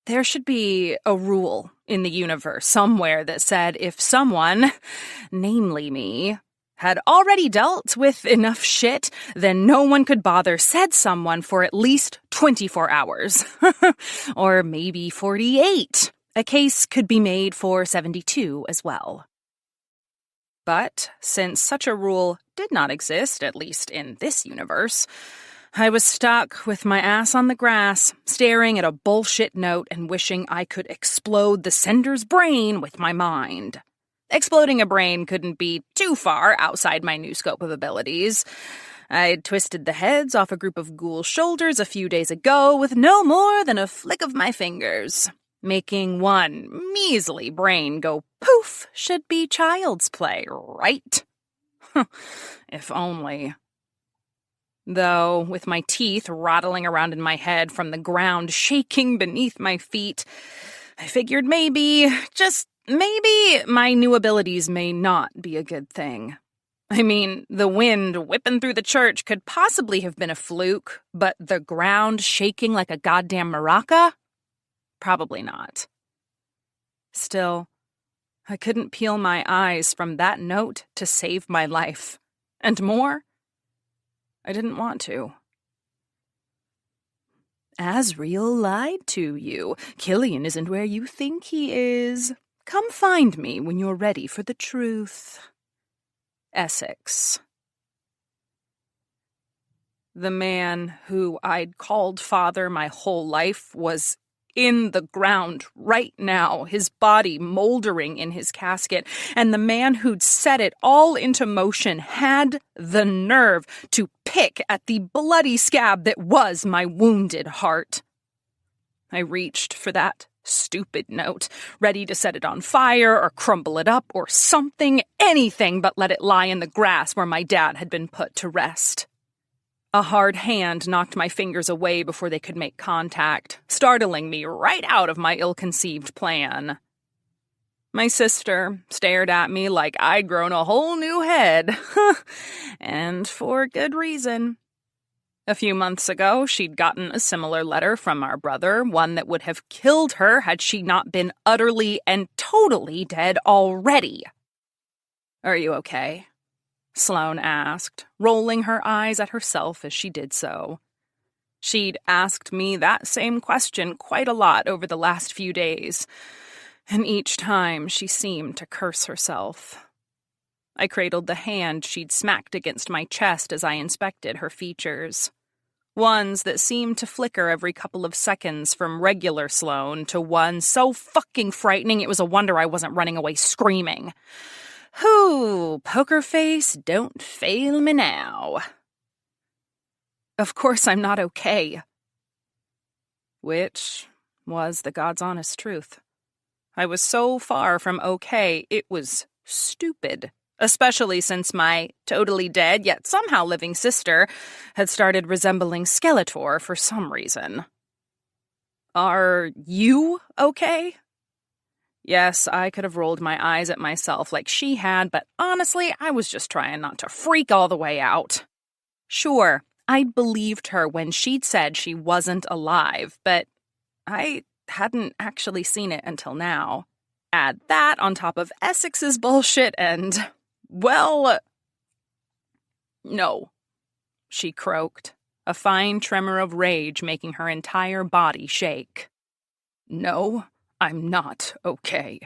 There should be a rule in the universe somewhere that said if someone, namely me, had already dealt with enough shit, then no one could bother said someone for at least 24 hours. Or maybe 48. A case could be made for 72 as well. But since such a rule did not exist, at least in this universe, I was stuck with my ass on the grass, staring at a bullshit note and wishing I could explode the sender's brain with my mind. Exploding a brain couldn't be too far outside my new scope of abilities. I'd twisted the heads off a group of ghoul shoulders a few days ago with no more than a flick of my fingers. Making one measly brain go poof should be child's play, right? If only. Though, with my teeth rattling around in my head from the ground shaking beneath my feet, I figured maybe, just maybe, my new abilities may not be a good thing. I mean, the wind whipping through the church could possibly have been a fluke, but the ground shaking like a goddamn maraca? Probably not. Still, I couldn't peel my eyes from that note to save my life. And more, I didn't want to. Asriel lied to you. Killian isn't where you think he is. Come find me when you're ready for the truth. Essex. The man who I'd called father my whole life was in the ground right now, his body moldering in his casket, and the man who'd set it all into motion had the nerve to pick at the bloody scab that was my wounded heart. I reached for that stupid note, ready to set it on fire or crumble it up or something, anything but let it lie in the grass where my dad had been put to rest. A hard hand knocked my fingers away before they could make contact, startling me right out of my ill-conceived plan. My sister stared at me like I'd grown a whole new head, and for good reason. A few months ago, she'd gotten a similar letter from our brother, one that would have killed her had she not been utterly and totally dead already. "Are you okay?" Sloane asked, rolling her eyes at herself as she did so. She'd asked me that same question quite a lot over the last few days, and each time she seemed to curse herself. I cradled the hand she'd smacked against my chest as I inspected her features. Ones that seemed to flicker every couple of seconds from regular Sloane to one so fucking frightening it was a wonder I wasn't running away screaming. Whoo, poker face, don't fail me now. Of course I'm not okay. Which was the God's honest truth. I was so far from okay, it was stupid. Especially since my totally dead yet somehow living sister had started resembling Skeletor for some reason. Are you okay? Yes, I could have rolled my eyes at myself like she had, but honestly, I was just trying not to freak all the way out. Sure, I'd believed her when she'd said she wasn't alive, but I hadn't actually seen it until now. Add that on top of Essex's bullshit and, well, no, she croaked, a fine tremor of rage making her entire body shake. No, I'm not okay.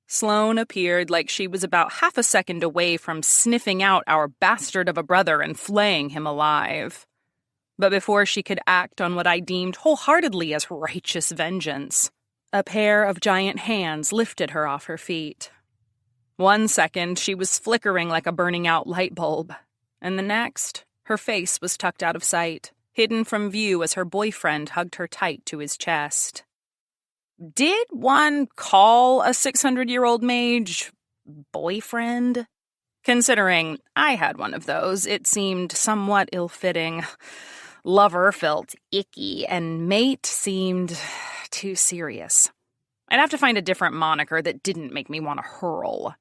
Sloane appeared like she was about half a second away from sniffing out our bastard of a brother and flaying him alive. But before she could act on what I deemed wholeheartedly as righteous vengeance, a pair of giant hands lifted her off her feet. 1 second, she was flickering like a burning-out light bulb, and the next, her face was tucked out of sight, hidden from view as her boyfriend hugged her tight to his chest. Did one call a 600-year-old mage boyfriend? Considering I had one of those, it seemed somewhat ill-fitting. Lover felt icky, and mate seemed too serious. I'd have to find a different moniker that didn't make me want to hurl.